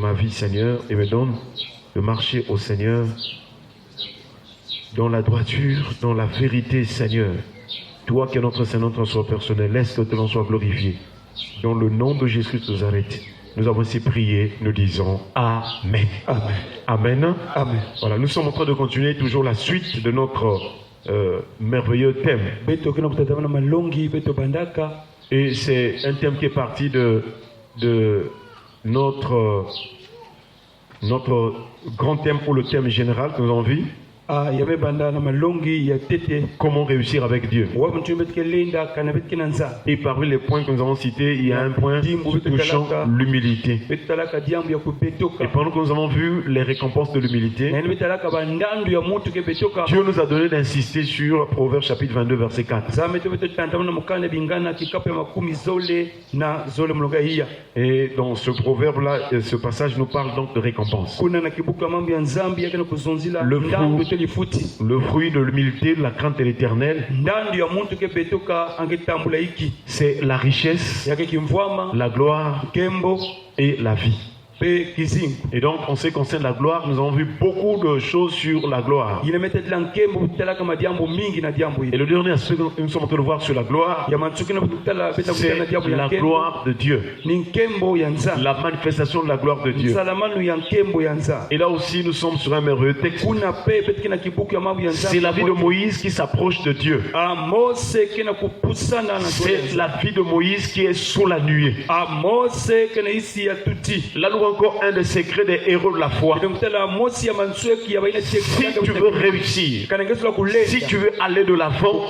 ma vie, Seigneur, et me donne de marcher au Seigneur dans la droiture, dans la vérité, Seigneur. Toi qui es notre Seigneur, notre Sauveur personnel, laisse que ton nom soit glorifié. Dans le nom de Jésus de Nazareth, nous avons ainsi prié, nous disons Amen. Amen. Amen. Amen. Voilà, nous sommes en train de continuer toujours la suite de notre merveilleux thème. Et c'est un thème qui est parti de notre grand thème ou le thème général que nous avons vu. Comment réussir avec Dieu. Et parmi les points que nous avons cités, il y a un point touchant l'humilité. Et pendant que nous avons vu les récompenses de l'humilité, Dieu nous a donné d'insister sur Proverbe chapitre 22 verset 4. Et dans ce proverbe-là, ce passage nous parle donc de récompense. Le fruit de l'humilité, de la crainte de l'Éternel, c'est la richesse, la gloire et la vie. Et donc, en ce qui concerne la gloire, nous avons vu beaucoup de choses sur la gloire. Et le dernier aspect que nous sommes en train de voir sur la gloire, c'est la gloire de Dieu. La manifestation de la gloire de Dieu. Et là aussi, nous sommes sur un merveilleux texte. C'est la vie de Moïse qui s'approche de Dieu. C'est la vie de Moïse qui est sous la nuée. Là, nous encore un des secrets des héros de la foi. Si tu veux réussir, si tu veux aller de l'avant,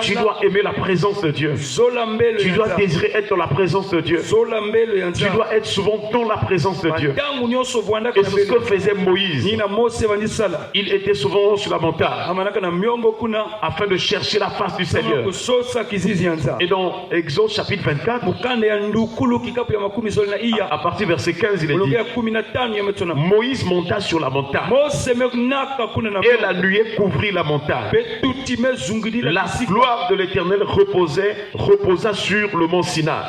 tu dois aimer la présence de Dieu. Tu dois désirer être dans la présence de Dieu. Tu dois être souvent dans la présence de Dieu. Et c'est ce que faisait Moïse. Il était souvent sur la montagne afin de chercher la face du Seigneur. Et dans Exode chapitre 24, à partir du verset 15, il est dit: Moïse monta sur la montagne et la nuée couvrit la montagne. La gloire de l'Éternel reposa sur le mont Sinaï.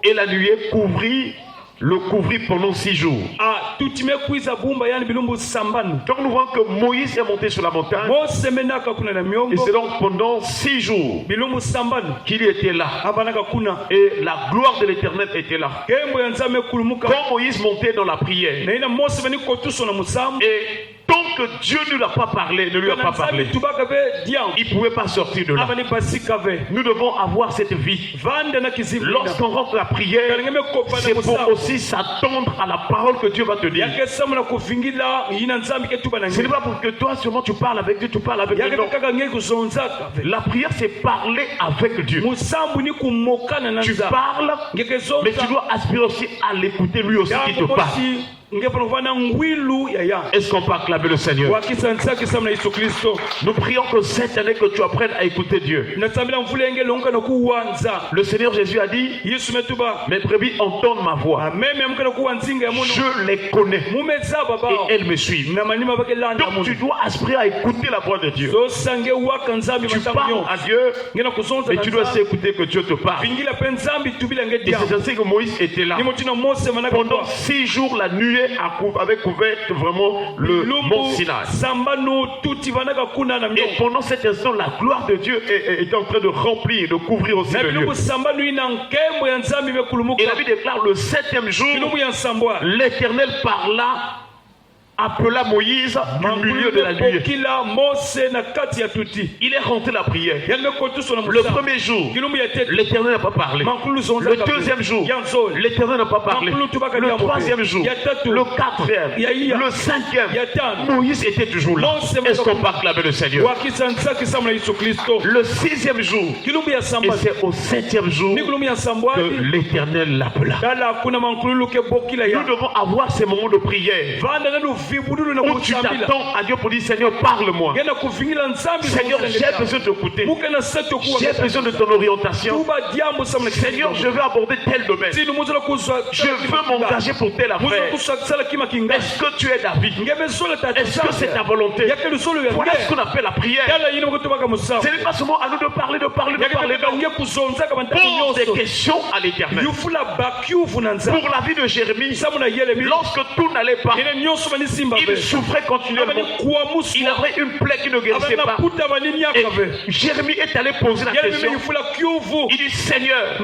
Et la nuée le couvrit pendant 6 jours. Donc nous voyons que Moïse est monté sur la montagne. Et c'est donc pendant 6 jours qu'il était là. Et la gloire de l'Éternel était là. Quand Moïse montait dans la prière, et tant que Dieu ne lui a pas parlé, il ne pouvait pas sortir de là. Nous devons avoir cette vie. Lorsqu'on rentre la prière, c'est pour aussi s'attendre à la parole que Dieu va te dire. Ce n'est pas pour que toi seulement tu parles avec Dieu, tu parles avec Dieu. Non. La prière, c'est parler avec Dieu. Tu parles, mais tu dois aspirer aussi à l'écouter lui aussi qui te parle. Est-ce qu'on peut acclamer le Seigneur? Nous prions que cette année que tu apprennes à écouter Dieu. Le Seigneur Jésus a dit: mes brebis entendent ma voix. Je les connais et elles me suivent. Donc tu dois aspirer à écouter la voix de Dieu. Tu parles à Dieu, mais tu dois aussi écouter que Dieu te parle. Et c'est ainsi que Moïse était là. Pendant 6 jours, la nuée avait couvert vraiment le mont Sinaï. Et pendant cet instant, la gloire de Dieu est en train de remplir, de couvrir aussi le lieu. Et la Bible déclare: le 7e jour, l'Éternel parla, appela Moïse du milieu de la nuée. Il est rentré la prière. Le premier jour, l'Éternel n'a pas parlé. Le deuxième jour, l'Éternel n'a pas parlé. Le troisième jour, le quatrième, le cinquième, Moïse était toujours là. Est-ce qu'on peut acclamer le Seigneur? Le 6e jour, et c'est au 7e jour que l'Éternel l'appela. Nous devons avoir ces moments de prière où tu t'attends à Dieu pour dire Seigneur, parle-moi. Seigneur, j'ai besoin de t'écouter. J'ai besoin de ton orientation. Seigneur, je veux aborder tel domaine. Je veux m'engager pour telle affaire. Est-ce que tu es David? Est-ce que c'est ta volonté? Voilà ce qu'on appelle la prière. Ce n'est pas seulement à nous de parler. Pose des questions à l'Éternel. Pour la vie de Jérémie, lorsque tout n'allait pas, il souffrait continuellement. Il avait une plaie qui ne guérissait pas. Et Jérémie est allé poser la question. Il dit Seigneur,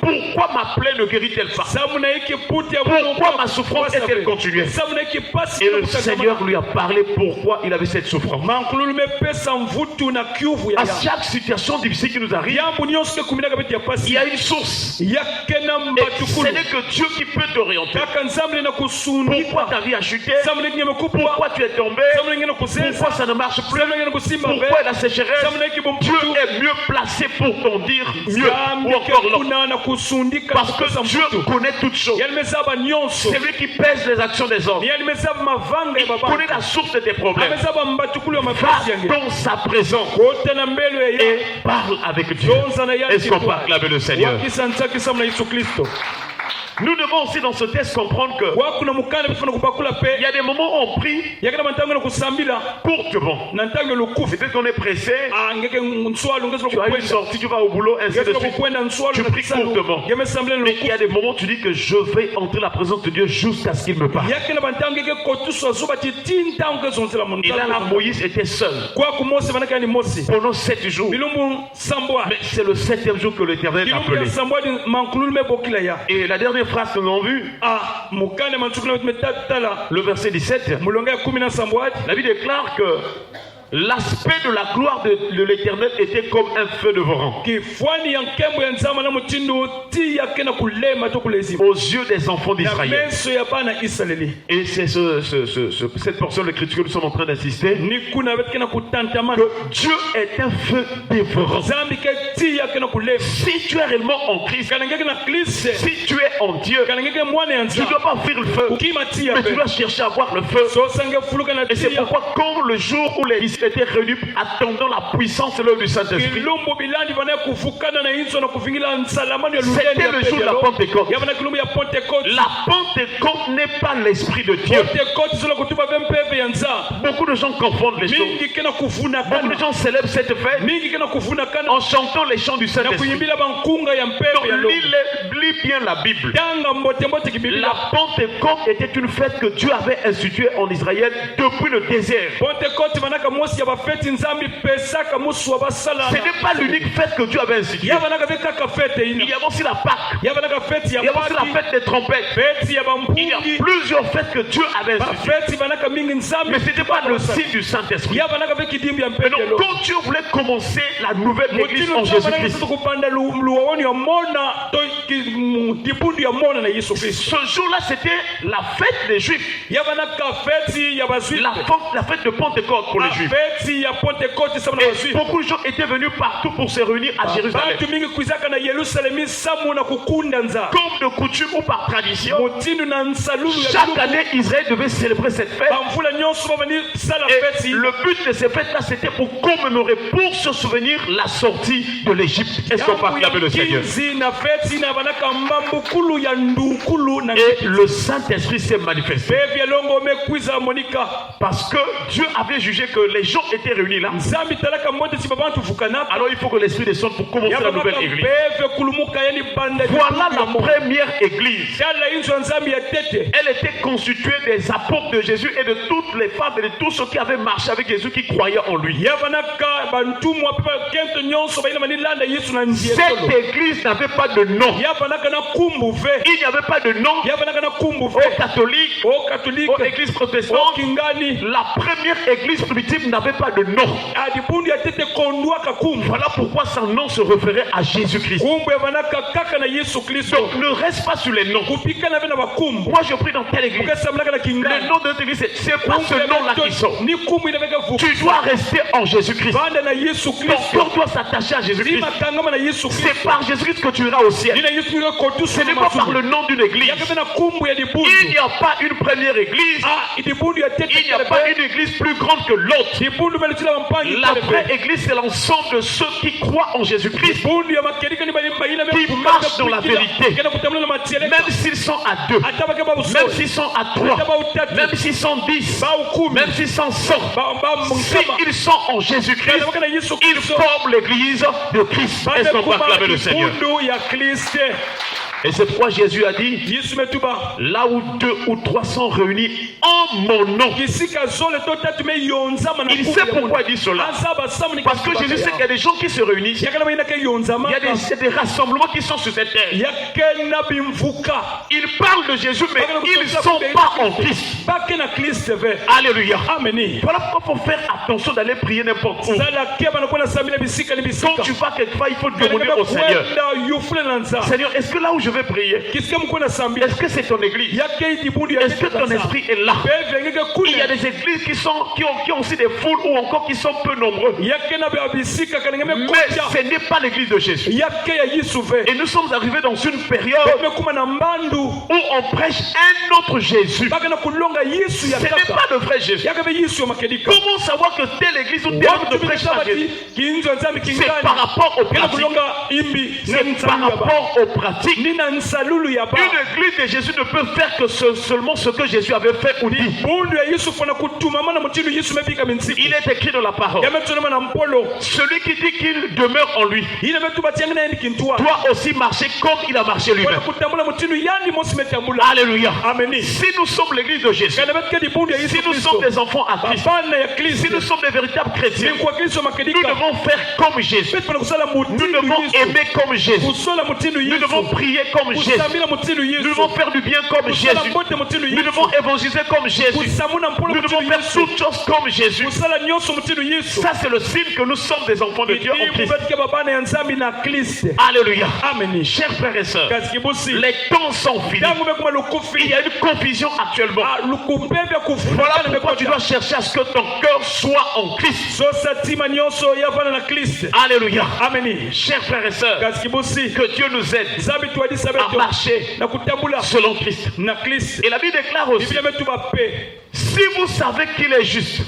pourquoi ma plaie ne guérit-elle pas? Pourquoi ma souffrance est-elle continuelle? Et le Seigneur lui a parlé pourquoi il avait cette souffrance. À chaque situation difficile qui nous arrive, il y a une source. Et ce n'est que Dieu qui peut t'orienter. Pourquoi ta vie a chuté? Pourquoi tu es tombé? Pourquoi ça ne marche plus? Pourquoi la sécheresse? Dieu est mieux placé pour t'en dire mieux ou encore non. Parce que Dieu connaît toutes choses. C'est lui qui pèse les actions des hommes. Il connaît la source de tes problèmes. Va dans sa présence et parle avec Dieu. Est-ce qu'on peut acclamer le Seigneur? Nous devons aussi dans ce texte comprendre que il y a des moments où on prie courtement. Peut-être qu'on est pressé, tu as une sortie, tu vas au boulot, ainsi de suite. Tu pries courtement. Mais il y a des moments où tu dis que je vais entrer la présence de Dieu jusqu'à ce qu'il me parle. Et là, Moïse était seul pendant 7 jours. Mais c'est le 7e jour que l'Éternel l'a appelé. Et la dernière phrase que nous avons vue, le verset 17, la Bible déclare que l'aspect de la gloire de l'Éternel était comme un feu dévorant aux yeux des enfants d'Israël. Et c'est cette portion de l'écriture que nous sommes en train d'assister, que Dieu est un feu dévorant. Si tu es réellement en Christ, si tu es en Dieu, tu ne dois pas fuir le feu, mais tu dois chercher à voir le feu. Et c'est pourquoi quand le jour où les étaient réunis attendant la puissance de l'œuvre du Saint-Esprit, c'était le jour de la Pentecôte. La Pentecôte n'est pas l'Esprit de Dieu. Beaucoup de gens confondent les choses. Beaucoup de gens célèbrent cette fête en chantant les chants du Saint-Esprit. Donc lis bien la Bible. La Pentecôte était une fête que Dieu avait instituée en Israël depuis le désert. Ce n'est pas l'unique fête que Dieu avait instituée. Il y a aussi la Pâque. Il y a aussi la fête des trompettes. Il y a plusieurs fêtes que Dieu avait instituées. Mais ce n'était pas le signe du Saint-Esprit. Et donc quand Dieu voulait commencer la nouvelle église en Jésus-Christ, ce jour-là c'était la fête des Juifs. La fête de Pentecôte pour les Juifs. Et beaucoup de gens étaient venus partout pour se réunir à Jérusalem. Comme de coutume ou par tradition, chaque année Israël devait célébrer cette fête. Et le but de cette fête-là, c'était pour commémorer, pour se souvenir la sortie de l'Égypte. Est-ce qu'on peut acclamer le Seigneur? Et le Saint-Esprit s'est manifesté. Parce que Dieu avait jugé que les gens étaient réunis là. Alors il faut que l'Esprit descende pour commencer la nouvelle église. Voilà la première église. Elle était constituée des apôtres de Jésus et de toutes les femmes et de tous ceux qui avaient marché avec Jésus, qui croyaient en lui. Cette église n'avait pas de nom. Il n'y avait pas de nom aux catholiques, aux églises protestantes. La première église primitive n'avait pas de nom. Voilà pourquoi son nom se référait à Jésus-Christ. Donc ne reste pas sur les noms. Moi je prie dans telle église. Le nom de notre église, c'est pas ce nom-là qui sort. Tu dois rester en Jésus-Christ. Ton corps doit s'attacher à Jésus-Christ. C'est par Jésus-Christ que tu iras au ciel. Ce n'est pas par le nom d'une église. Il n'y a pas une première église église. Il n'y a pas une église plus grande que l'autre. La vraie église, c'est l'ensemble de ceux qui croient en Jésus-Christ, qui marchent dans la vérité, même s'ils sont à 2, même s'ils sont à 3, même s'ils sont 10, même s'ils sont 100. S'ils sont en Jésus-Christ, ils forment l'église de Christ. Est-ce qu'on peut acclamer le Seigneur? Et c'est pourquoi Jésus a dit, là où 2 ou 3 sont réunis en mon nom. Il sait pourquoi il dit cela. Parce que Jésus sait qu'il y a des gens qui se réunissent. Il y a des rassemblements qui sont sur cette terre. Ils parlent de Jésus, mais ils ne sont pas en Christ. Alléluia. Voilà pourquoi il faut faire attention d'aller prier n'importe où. Quand tu vas quelque part, il faut demander au Seigneur, Seigneur, est-ce que là où je vais prier, est-ce que c'est ton église? Est-ce que ton esprit est là? Il y a des églises qui ont aussi des foules ou encore qui sont peu nombreux. Mais ce n'est pas l'église de Jésus. Et nous sommes arrivés dans une période où on prêche un autre Jésus. Ce n'est pas le vrai Jésus. Comment savoir que telle église ou telle autre ne prêche pas Jésus? C'est par rapport aux pratiques. C'est par rapport aux pratiques. Une église de Jésus ne peut faire que seulement ce que Jésus avait fait ou dit. Il est écrit dans la parole, celui qui dit qu'il demeure en lui doit aussi marcher comme il a marché lui-même. Alléluia. Si nous sommes l'église de Jésus, si nous sommes des enfants à Christ, si nous sommes des véritables chrétiens, nous devons faire comme Jésus. Nous devons aimer comme Jésus. Nous devons prier comme Jésus. Nous devons faire du bien comme Jésus. Nous devons évangéliser comme Jésus. Nous devons faire toutes choses comme Jésus. Ça, c'est le signe que nous sommes des enfants de Dieu en Christ. Alléluia. Chers frères et sœurs, les temps sont finis. Il y a une confusion actuellement. Voilà pourquoi tu dois chercher à ce que ton cœur soit en Christ. Alléluia. Chers frères et sœurs, que Dieu nous aide à marcher selon Christ. Et la Bible déclare aussi, si vous savez qu'il est juste,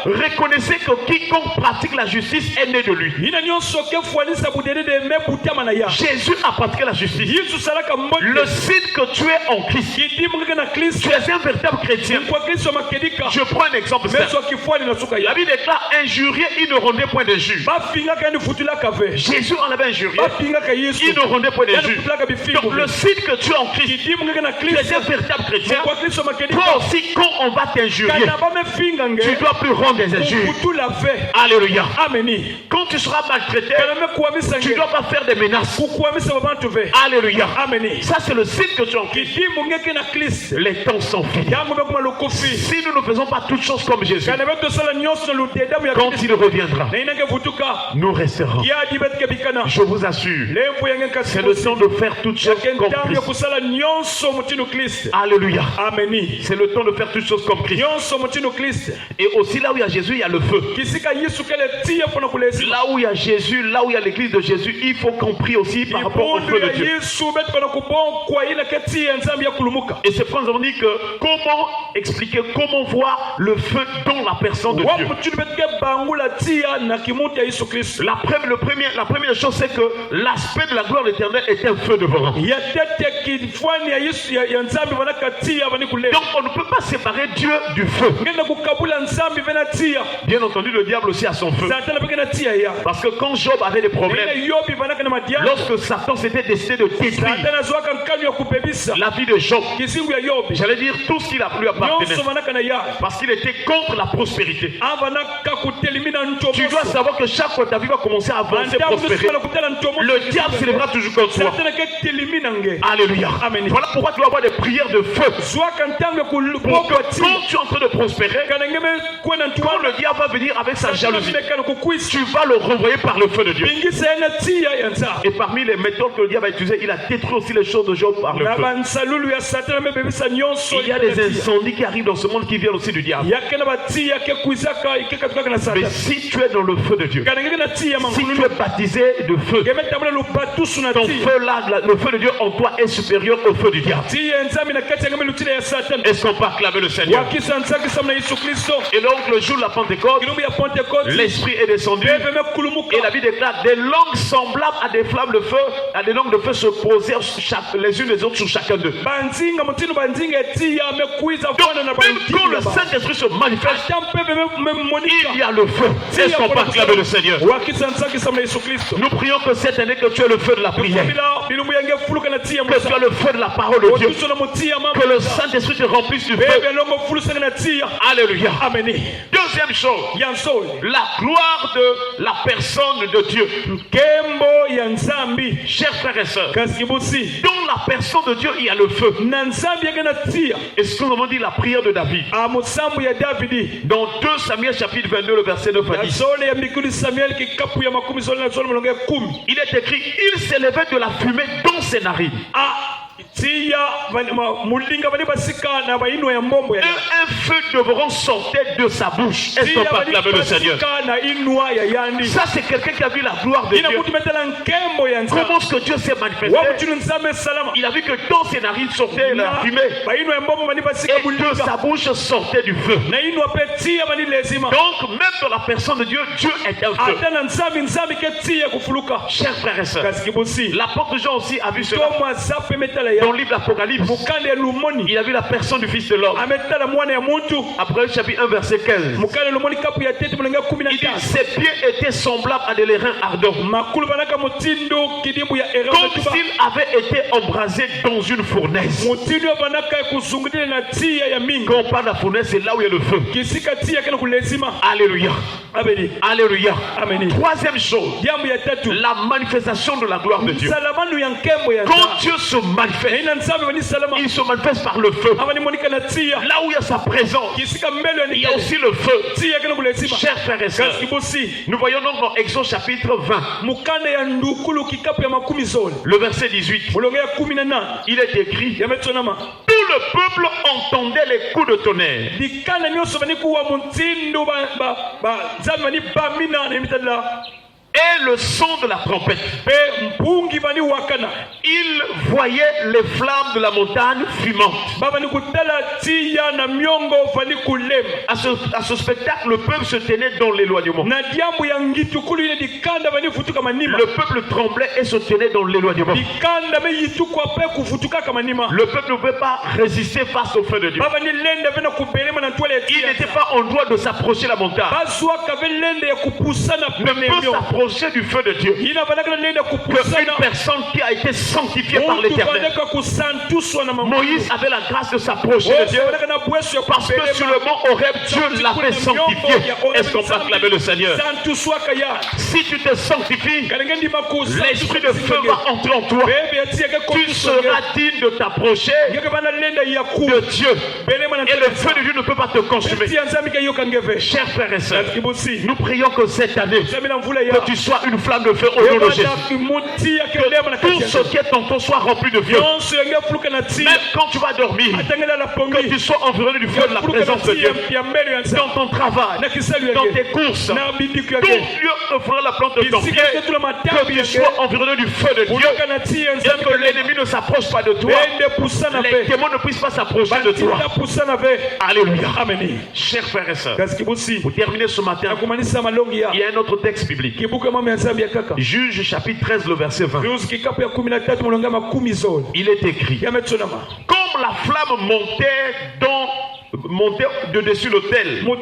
reconnaissez que quiconque pratique la justice est né de lui. Jésus a pratiqué la justice. Le signe que tu es en Christ, tu es un véritable chrétien. Je prends un exemple simple. La Bible déclare, injurier, il ne rendait point de jus. Jésus en avait injurié, il ne rendait point de jus. Donc le signe que tu es en Christ, tu es un véritable chrétien. Toi aussi, quand on va t'injurier, tu ne dois plus rendre des injures. Alléluia. Quand tu seras maltraité, tu ne dois pas faire des menaces. Alléluia. Ça, c'est le signe que tu es en Christ. Les temps sont finis. Si nous ne faisons pas toutes choses comme Jésus, quand il reviendra, nous resterons. Je vous assure, c'est le temps de faire toutes choses comme Christ. Alléluia. C'est le temps de faire toutes choses comme Christ. Et aussi là où il y a Jésus, il y a le feu. Là où il y a Jésus, là où il y a l'église de Jésus, il faut qu'on prie aussi par rapport au feu de Dieu. Et c'est pourquoi nous avons dit que comment expliquer, comment voir le feu dans la personne de Dieu. La première chose, c'est que l'aspect de la gloire éternelle est un feu devant. Donc on ne peut pas séparer Dieu du feu. Bien entendu, le diable aussi a son feu. Parce que quand Job avait des problèmes, lorsque Satan s'était décidé de détruire la vie de Job, j'allais dire tout ce qu'il a pu appartenir, parce qu'il était contre la prospérité. Tu dois savoir que chaque fois ta vie va commencer à avancer, prospérer, le diable s'élèvera toujours contre toi. Alléluia. Voilà pourquoi tu dois avoir des prières de feu. Pour que quand tu es en train de prospérer, quand le diable va venir avec sa jalousie, tu vas le renvoyer par le feu de Dieu. Et parmi les méthodes que le diable a utilisées, il a détruit aussi les choses de Job par le feu. Il y a des incendies qui arrivent dans ce monde qui viennent aussi du diable. Mais si tu es dans le feu de Dieu, si tu es baptisé de feu, ton feu là, le feu de Dieu en toi est supérieur au feu du diable. Est-ce qu'on peut acclamer le Seigneur? Et donc le jour de la Pentecôte, l'Esprit est descendu et la Bible déclare des langues semblables à des flammes de feu, à des langues de feu se posaient les unes les autres sur chacun d'eux. Donc même quand le Saint-Esprit se manifeste, il y a le feu. Est-ce qu'on peut acclamer le Seigneur? Nous prions que cette année que tu as le feu de la prière, que tu as le feu de la parole de Dieu, que le Saint-Esprit te remplisse du feu. Alléluia. Deuxième chose, la gloire de la personne de Dieu. Chers frères et sœurs, dans la personne de Dieu il y a le feu. Et ce qu'on dit la prière de David dans 2 Samuel chapitre 22 le verset 9 à 10, il est écrit: il s'élevait de la fumée dans ses narines. Et un feu dévorant sortait de sa bouche. Est-ce qu'on peut acclamer le Seigneur? Ça c'est quelqu'un qui a vu la gloire de Dieu. Comment est-ce que Dieu s'est manifesté? Il a vu que dans ses narines sortait la fumée et de sa bouche sortait du feu. Donc même dans la personne de Dieu, Dieu est un feu. Chers frères et sœurs, l'apôtre Jean aussi a vu cela. Dans le livre d'Apocalypse, il a vu la personne du Fils de l'homme. Après le chapitre 1 verset 15, il dit: ses pieds étaient semblables à des airains ardents, comme s'il avait été embrasé dans une fournaise. Quand on parle de la fournaise, c'est là où il y a le feu. Alléluia. Alléluia. Troisième chose, la manifestation de la gloire de Dieu. Quand Dieu se manifeste, il se manifeste par le feu. Là où il y a sa présence, il y a aussi le feu. Chers frères et sœurs, nous voyons donc dans Exode chapitre 20, le verset 18, il est écrit: tout le peuple entendait les coups de tonnerre et le son de la trompette. Il voyait les flammes de la montagne fumante. À ce spectacle, le peuple se tenait dans l'éloignement. Le peuple tremblait et se tenait dans l'éloignement. Le peuple ne pouvait pas résister face au feu de Dieu. Il n'était pas en droit de s'approcher de la montagne. Ne peut s'approcher du feu de Dieu qu'une personne qui a été sanctifiée par l'Éternel. Moïse avait la grâce de s'approcher de Dieu parce que sur le mont Horeb, Dieu l'avait sanctifié. Est-ce qu'on peut acclamer le Seigneur? Si tu te sanctifies, l'esprit de feu va entrer en toi. Tu seras digne de t'approcher de Dieu. Et le feu de Dieu ne peut pas te consumer. Chers frères et sœurs, nous prions que cette année, que tu sois une flamme de feu au nom de Jésus. Que tout ce qui est en toi soit rempli de feu. Même quand tu vas dormir, que tu sois environné du feu de la présence de Dieu. Dans ton travail, dans tes courses, tout lieu offrira la plante de ton pied. Que tu sois environné du feu de Dieu. Et que l'ennemi ne s'approche pas de toi. Les démons ne puissent pas s'approcher de toi. Alléluia. Chers frères et sœurs, pour terminer ce matin, il y a un autre texte biblique. Juge chapitre 13 le verset 20. Il est écrit: comme la flamme montait de dessus l'autel. Comme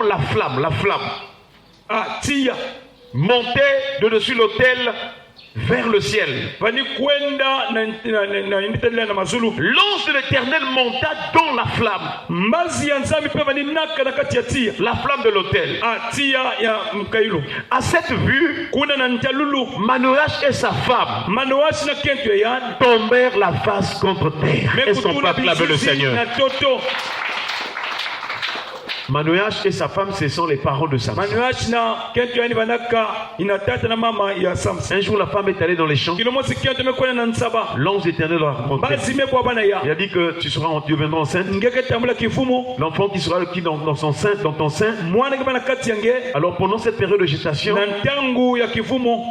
la flamme montait de dessus l'autel vers le ciel. L'ange de l'Éternel monta dans la flamme. La flamme de l'autel. À cette vue, Manoach et sa femme tombèrent la face contre terre. Est-ce qu'on peut acclamer le Seigneur? Manoach et sa femme, ce sont les parents de Samson. Un jour, la femme est allée dans les champs. L'ange éternel leur a rencontré. Il a dit que tu deviendras enceinte. L'enfant qui sera dans ton sein. Alors pendant cette période de gestation,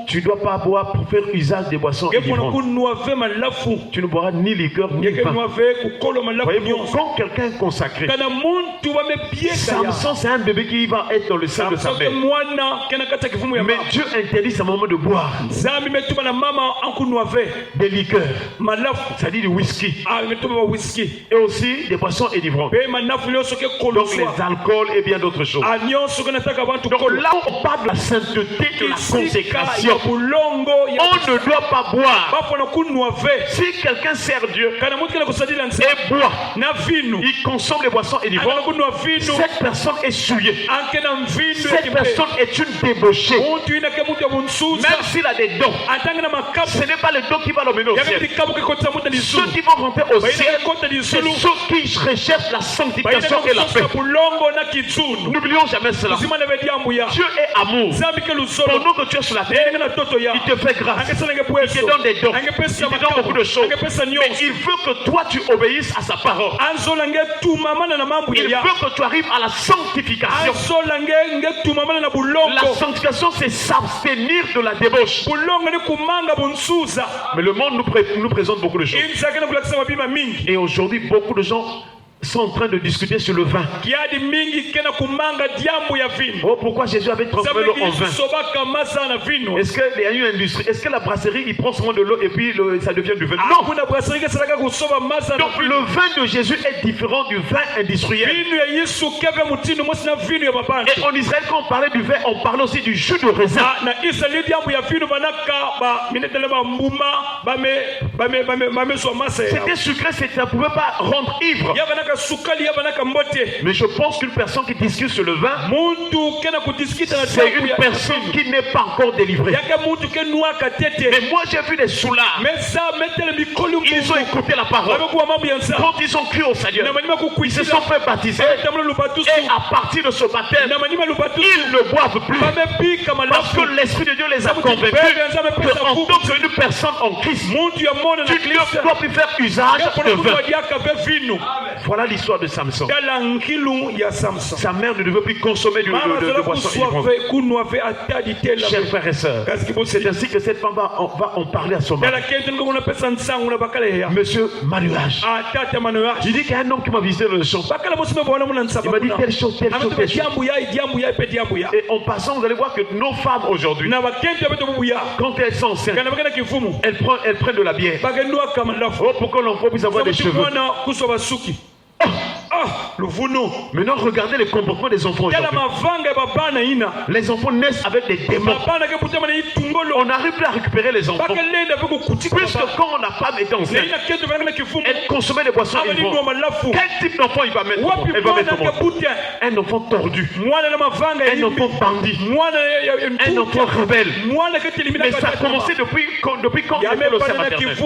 tu ne dois pas boire pour faire usage des boissons ivrantes. Tu ne boiras ni liqueur ni vin. Voyez-vous, quand quelqu'un est consacré, Samson c'est un bébé qui va être dans le sein de sa mère. Mais Dieu interdit sa maman de boire des liqueurs, c'est-à-dire du whisky, et aussi des boissons enivrantes, donc les alcools et bien d'autres choses. Donc là où on parle de la sainteté, de la consécration, on ne doit pas boire. Si quelqu'un sert Dieu et boit, il consomme les boissons enivrantes, cette personne est souillée. Cette personne est une débauchée. Même s'il a des dons, ce n'est pas les dons qui vont l'emmener au ciel. Ceux qui vont rentrer au ciel, c'est ceux qui recherchent la sanctification et la paix. N'oublions jamais cela. Dieu est amour. Pendant que tu es sur la terre, il te fait grâce. Il te donne des dons. Il te donne beaucoup de choses. Mais il veut que toi tu obéisses à sa parole. Il veut que tu arrives à la sanctification. La sanctification, c'est s'abstenir de la débauche. Mais le monde nous présente beaucoup de choses. Et aujourd'hui, beaucoup de gens sont en train de discuter sur le vin. Oh, pourquoi Jésus avait transformé l'eau en vin? Est-ce qu'il y a une industrie? Est-ce que la brasserie, il prend seulement de l'eau et puis ça devient du vin? Non. Donc le vin de Jésus est différent du vin industriel. Et en Israël, quand on parlait du vin, on parlait aussi du jus de raisin. C'était sucré, ça ne pouvait pas rendre ivre. Mais je pense qu'une personne qui discute sur le vin, c'est une personne qui n'est pas encore délivrée. Mais moi j'ai vu des soulards. Ils ont écouté la parole. Quand ils ont cru au Seigneur, ils se sont fait baptiser. Et à partir de ce baptême, ils ne boivent plus. Parce que l'Esprit de Dieu les a convaincus qu'en tant qu'une personne en Christ, tu ne dois plus faire usage de vin. Voilà l'histoire de Samson. Sa mère ne devait plus consommer de boissons ivrantes. Chers frères et sœurs, c'est ainsi que cette femme va en parler à son mari. Monsieur Manoach, il dit qu'il y a un homme qui m'a visité dans le champ. Il m'a dit telle chose, telle chose, telle chose. Et en passant, vous allez voir que nos femmes aujourd'hui, quand elles sont enceintes, elles prennent de la bière. Oh, pour que l'enfant puisse avoir des cheveux. Maintenant, regardez le comportement des enfants aujourd'hui. Les enfants naissent avec des démons. On n'arrive plus à récupérer les enfants. Puisque quand la femme était enceinte, elle consommait des boissons ivrantes. Quel type d'enfant elle va mettre au monde? Un enfant tordu, un enfant bandit, un enfant rebelle. Mais ça a commencé depuis quand elle était au sein maternel.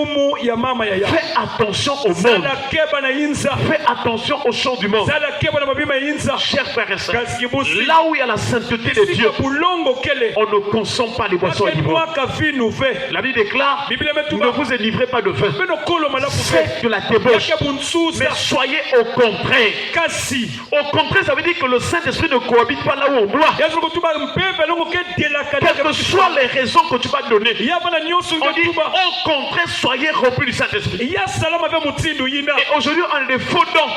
Fais attention au monde. Fais attention aux choses du monde. Chers frères et sœurs, là où il y a la sainteté de Dieu, on ne consomme pas les boissons ivrantes. La Bible déclare: ne vous élivrez pas de vin. Faites de la débauche. Mais soyez au contraire. Au contraire, ça veut dire que le Saint-Esprit ne cohabite pas là où on boit. Quelles que soient les raisons que tu vas donner, on dit au contraire, soyez remplis du Saint-Esprit. Et aujourd'hui, on a des faux dons.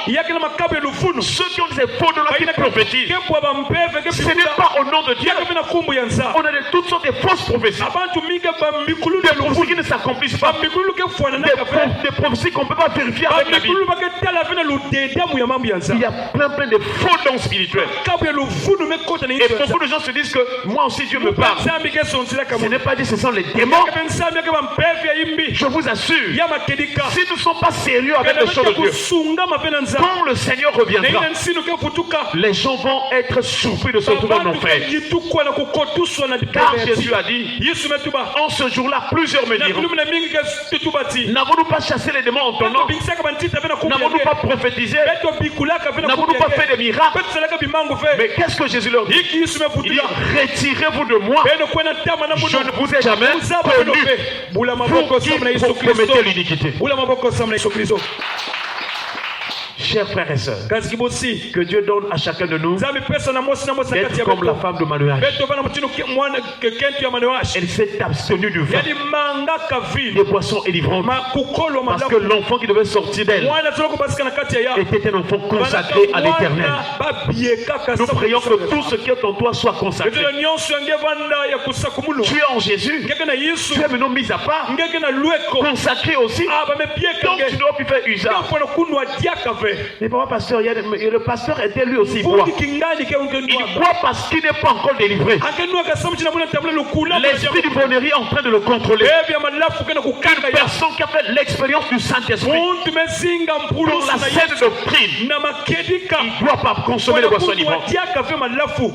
Ceux qui ont ces faux dons-là qui prophétisent, ce n'est pas au nom de Dieu. On a toutes sortes de fausses prophéties. Des prophéties qui ne s'accomplissent pas. Des prophéties qu'on ne peut pas vérifier avec la Bible. Il y a plein de faux dons spirituels. Et beaucoup de gens se disent que moi aussi Dieu me parle. Ce n'est pas dit, ce sont les démons. Je vous assure, si nous ne sommes pas sérieux avec les choses de Dieu, quand le Seigneur reviendra, les gens vont être surpris de se retrouver en enfer. Car Jésus a dit, en ce jour-là, plusieurs me diront, n'avons-nous pas chassé les démons en ton nom? N'avons-nous pas prophétisé? N'avons-nous pas fait des miracles? Mais qu'est-ce que Jésus leur dit? Il dit, retirez-vous de moi, je ne vous ai jamais connu, vous qui commettez l'iniquité. Chers frères et sœurs, que Dieu donne à chacun de nous d'être comme la femme de Manoach. Elle s'est abstenue du vin, des boissons élivrantes, parce que l'enfant qui devait sortir d'elle était un enfant consacré à l'Éternel. Nous prions que tout ce qui est en toi soit consacré. Tu es en Jésus, tu es maintenant mis à part, consacré aussi, donc tu dois plus faire usage. Mais papa pasteur, le pasteur était lui aussi boit. Il boit parce qu'il n'est pas encore délivré. L'esprit du bonheur est en train de le contrôler. Une personne qui a fait l'expérience du Saint-Esprit pour la saine doctrine, il ne doit pas consommer les boissons livrantes.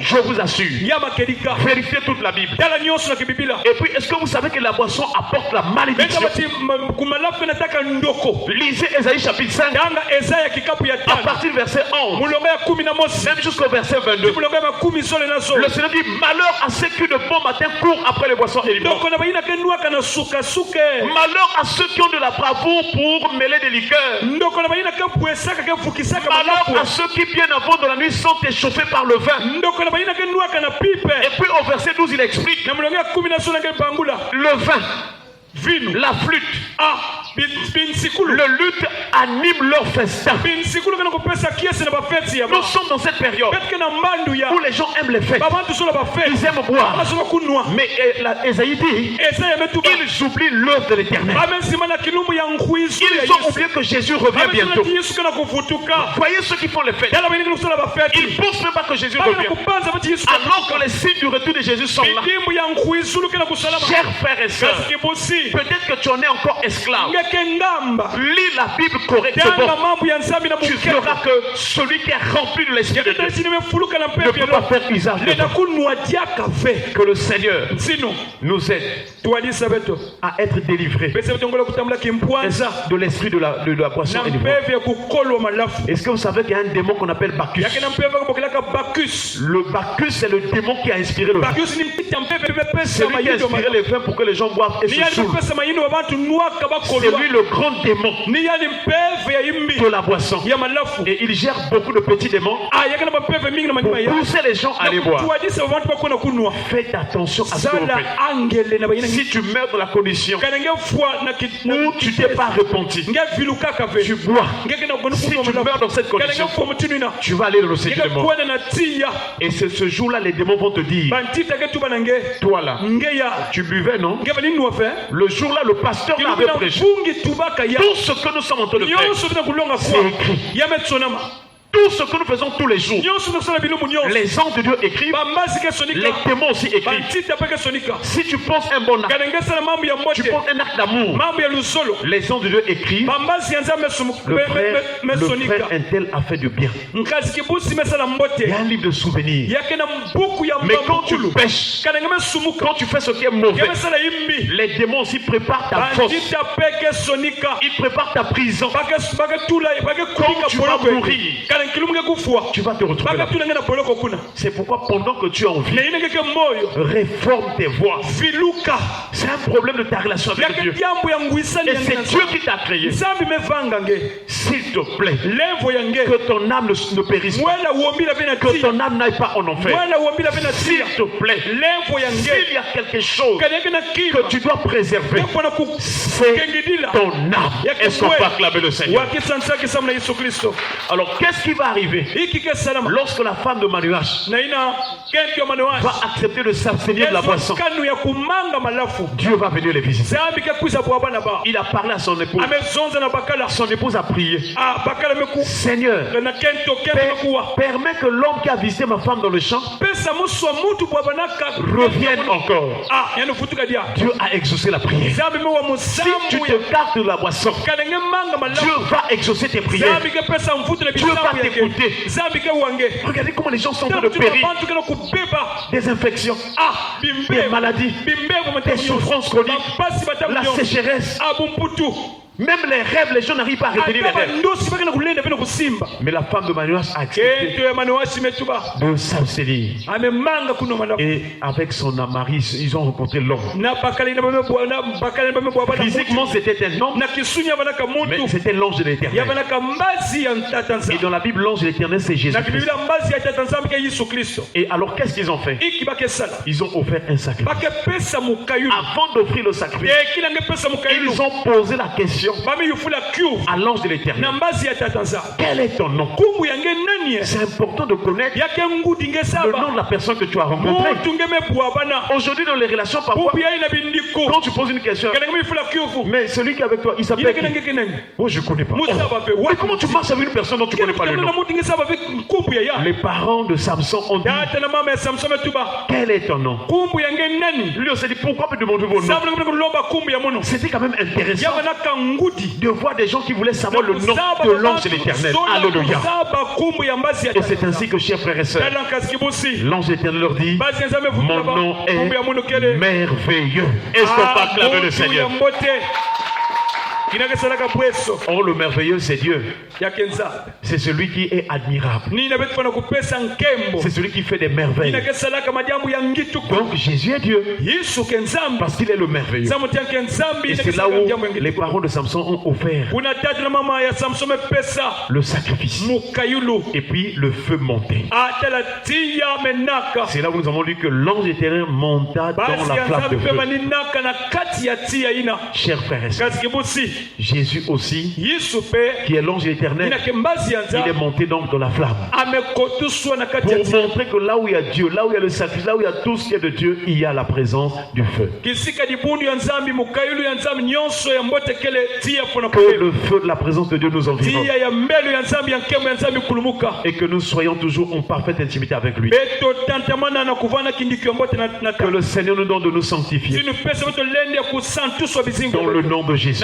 Je vous assure, vérifiez toute la Bible. Et puis, est-ce que vous savez que la boisson apporte la malédiction? Lisez Ésaïe chapitre 5. À partir du verset 11, même jusqu'au verset 22, le Seigneur dit, malheur à ceux qui de bon matin courent après les boissons élibrantes. Malheur à ceux qui ont de la bravoure pour mêler des liqueurs. Malheur à ceux qui bien avant de la nuit sont échauffés par le vin. Et puis au verset 12 il explique, le vin, la flûte, le luth anime leur festin. Nous sommes dans cette période où les gens aiment les fêtes. Ils aiment boire. Mais Ésaïe dit, ils oublient l'œuvre de l'Éternel. Ils ont oublié que Jésus revient bientôt. Voyez ceux qui font les fêtes. Ils ne pensent même pas que Jésus revient. Alors que les signes du retour de Jésus sont là. Chers frères et sœurs, peut-être que tu en es encore esclave. Lis la Bible correctement. Tu verras que celui qui est rempli de l'Esprit de Dieu ne peut pas faire usage de toi. Que le Seigneur nous aide à être délivrés de l'esprit de la boisson élivrante. Est-ce que vous savez qu'il y a un démon qu'on appelle Bacchus? Le Bacchus, c'est le démon qui a inspiré le vin. C'est lui qui a inspiré les vins pour que les gens boivent et se saoulent. C'est lui le grand démon de la boisson. Et il gère beaucoup de petits démons pour pousser les gens à aller boire. Faites attention à ce que vous faites. Si tu meurs dans la condition où tu t'es pas repenti, tu bois. Si tu meurs dans cette condition, tu vas aller dans le séjour des morts. Et c'est ce jour-là, les démons vont te dire, toi là, tu buvais, non? Le jour-là, le pasteur l'avait prêché. Tout ce que nous sommes en train de faire, c'est écrit. Tout ce que nous faisons tous les jours, les anges de Dieu écrivent, les démons aussi écrivent. Si tu penses un bon acte, tu penses un acte d'amour, les anges de Dieu écrivent, le frère un tel a fait du bien. Il y a un livre de souvenirs. Mais quand tu pêches, quand tu fais ce qui est mauvais, les démons aussi préparent ta force. Ils préparent ta prison. Quand tu vas mourir, tu vas te retrouver là. C'est pourquoi pendant que tu es en vie, réforme tes voies. C'est un problème de ta relation avec Dieu. Et c'est Dieu qui t'a créé. S'il te plaît, que ton âme ne périsse pas, que ton âme n'aille pas en enfer. S'il te plaît, s'il y a quelque chose que tu dois préserver, c'est ton âme. Est-ce qu'on peut acclamer le Seigneur? Alors qu'est-ce qui va arriver lorsque la femme de Manoach va accepter de s'abstenir de la boisson? Dieu va venir les visiter. Il a parlé à son épouse. Son épouse a prié. Seigneur, permets que l'homme qui a visité ma femme dans le champ revienne encore. Dieu a exaucé la prière. Si tu te gardes de la boisson, Dieu va exaucer tes prières. Dieu va t'écouter. Regardez comment les gens sont en train de périr. Des infections, des maladies, des souffrances chroniques, la sécheresse. Même les rêves, les gens n'arrivent pas à retenir les rêves. Mais la femme de Manoas a accepté de s'abstenir. Et avec son mari, ils ont rencontré l'homme. Physiquement, c'était un homme, mais c'était l'ange de l'Éternel. Et dans la Bible, l'ange de l'Éternel, c'est Jésus-Christ. Et alors, qu'est-ce qu'ils ont fait? Ils ont offert un sacrifice. Avant d'offrir le sacrifice, ils ont posé la question à l'ange de l'Éternel. Quel est ton nom? C'est important de connaître le nom de la personne que tu as rencontrée. Aujourd'hui, dans les relations, parfois, quand tu poses une question, mais celui qui est avec toi, il s'appelle qui? Oh, je ne connais pas. Mais comment tu marches avec une personne dont tu ne connais pas le nom? Les parents de Samson ont dit, quel est ton nom? Lui, on s'est dit, pourquoi me demander vos noms? C'était quand même intéressant de voir des gens qui voulaient savoir le nom de l'ange de l'Éternel. Alléluia. Et c'est ainsi que, chers frères et sœurs, l'ange de l'Éternel leur dit, mon nom est merveilleux. Est-ce qu'on peut acclamer le Seigneur? Or, le merveilleux, c'est Dieu. C'est celui qui est admirable. C'est celui qui fait des merveilles. Donc, Jésus est Dieu. Parce qu'il est le merveilleux. Et c'est là où les parents de Samson ont offert le sacrifice. Et puis, le feu montait. C'est là où nous avons lu que l'ange éternel monta dans la flamme de feu. Chers frères et sœurs, Jésus aussi, qui est l'ange éternel, il est monté donc dans la flamme. Pour montrer que là où il y a Dieu, là où il y a le sacrifice, là où il y a tout ce qui est de Dieu, il y a la présence du feu. Que le feu de la présence de Dieu nous environne. Et que nous soyons toujours en parfaite intimité avec lui. Que le Seigneur nous donne de nous sanctifier. Dans le nom de Jésus.